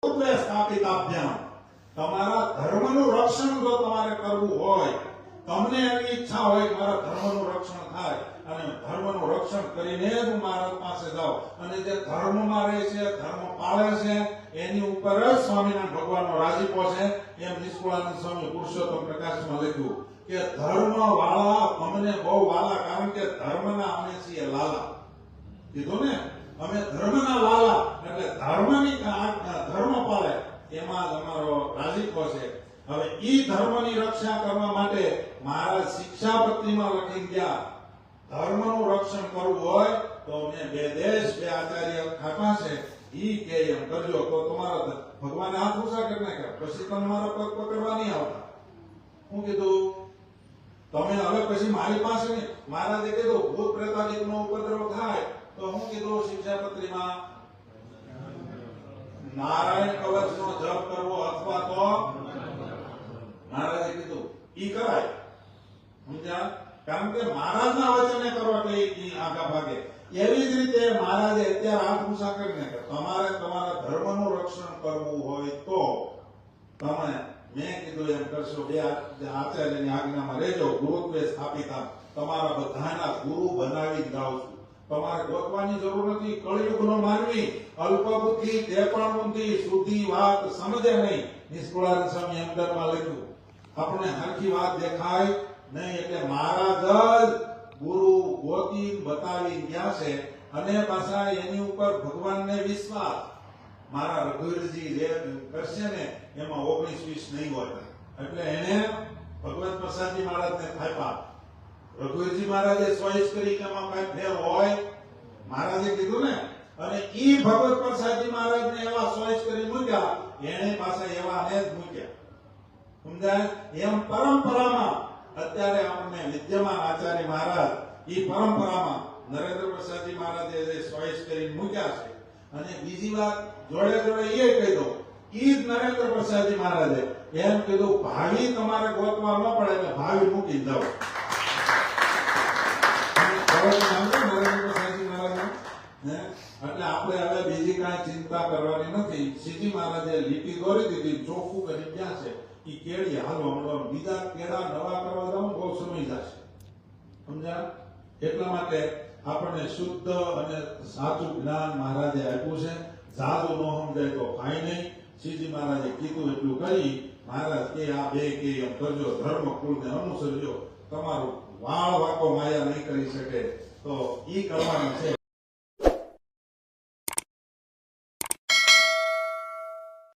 સ્થાપિતાભ્યામ તમારા ધર્મનું રક્ષણ જો તમારે કરવું હોય, તમને એવી ઈચ્છા હોય કે મારા ધર્મનું રક્ષણ થાય અને ધર્મનું રક્ષણ કરીને જ હું મહારાજ પાસે જાઉં અને જે ધર્મમાં રહે છે, ધર્મ પાળે છે, એની ઉપર જ સ્વામિનારાયણ ભગવાનનો રાજીપો છે. એમ નિષ્કુળાનંદ સ્વામી પુરુષોત્તમ પ્રકાશમાં લખ્યું કે ધર્મ વાળા અમને બહુ વાલા, કારણ કે ધર્મના અમે છીએ લાલા. કીધું ને, અમે ધર્મના લાલા, એટલે ધર્મ પાળે એમાં જ અમારો રાજીપો છે. હવે ઈ ધર્મની રક્ષા કરવા માટે મહારાજ શિક્ષાપત્રીમાં લખી ગયા, ધર્મનું રક્ષણ કરવું હોય તો મેં બે દેશ બે આચાર્ય ખાપા છે, ઈ કે એમ કરજો તો તમારા ભગવાને હાથ ઊંચા કરી નાખ્યા, પછી તમે મારા પગ પકડવા નહીં આવતા. હું કીધું તમે હવે પછી મારી પાસે નહીં. મહારાજે કીધું ભૂત પ્રેતાદિકનો ઉપદ્રવ થાય તો હું કીધું શિક્ષાપત્રીમાં નારાયણ કવચનો જપ કરવો અથવા તો મહારાજે કીધું ઈ કરાય. સમજ્યા? કારણ કે મહારાજના વચને કરો એટલે ઈ આગા ભાગે. એવી જ રીતે મહારાજે અત્યારે હાથ ઊંચા કરીને કે તમારે તમારા ધર્મનું રક્ષણ કરવું હોય તો તમે મેં કીધું એમ કરશો. બે આચાર્યની આજ્ઞામાં રહેજો. ગુરુત્વે સ્થાપિતા, તમારા બધાના ગુરુ બનાવી જ જાઉં છું. તમારે ગોતવાની જરૂર નથી. કળિયુગનો માનવી અલ્પ બુદ્ધિ, તે પણ બુદ્ધિ, શુદ્ધિ વાત સમજે નહીં. નિષ્કુળાનંદ સ્વામી અમદાવાદમાં લખ્યું, આપણે હરખી વાત દેખાય નહીં એટલે મહારાજ જ ગુરુ ગોતી બતાવી ગયા છે. અને પાછા એની ઉપર ભગવાનને વિશ્વાસ. મારા રઘુવીરજી જે કરશે ને એમાં 19-20 નહીં હોય, એટલે એને ભગવત પ્રસાદજી મહારાજને થાપ્યા. રઘુવીરજી મહારાજે ચોઈસ કરી કે એમાં કઈ ફેર હોય, મહારાજે કીધું ને, અને ઈ ભગવત પ્રસાદજી મહારાજને એવા ચોઈસ કરી મૂક્યા, એને પાછા એવા ને જ મૂક્યા. સમજાય? એમ પરંપરામાં અત્યારે આપણને વિદ્યમાન આચાર્ય મહારાજ ઈ પરંપરામાં નરેન્દ્ર પ્રસાદજી મહારાજે જે ચોઈસ કરી મૂક્યા છે. અને બીજી વાત જોડે જોડે એ કહી દો, ઈ જ નરેન્દ્ર પ્રસાદજી મહારાજે એમ કીધું ભાવિ તમારે ગોતવા ન પડે એટલે ભાવિ મૂકી જાઓ. એટલે આપણે હવે બીજી કાંઈ ચિંતા કરવાની નથી. સીધી મહારાજે લીટી દોરી દીધી, ચોખ્ખું કરી ક્યાં છે ઈ કેળી હાલવા મળવાનું. બીજા કેળા નવા કરવા જાવ બહુ સમય જશે. સમજ્યા? એટલા માટે આપણને શુદ્ધ અને સાચું જ્ઞાન મહારાજે આપ્યું છે. જાદુ ન સમજાય તો કાંઈ નહીં. સીધી મહારાજે કીધું એટલું કરી. મહારાજ કે આ બે કે એમ કરજો, ધર્મ કુળને અનુસરજો, તમારું વાળ વાકો માયા નહીં કરી શકે, તો ઈ કરવાનું છે.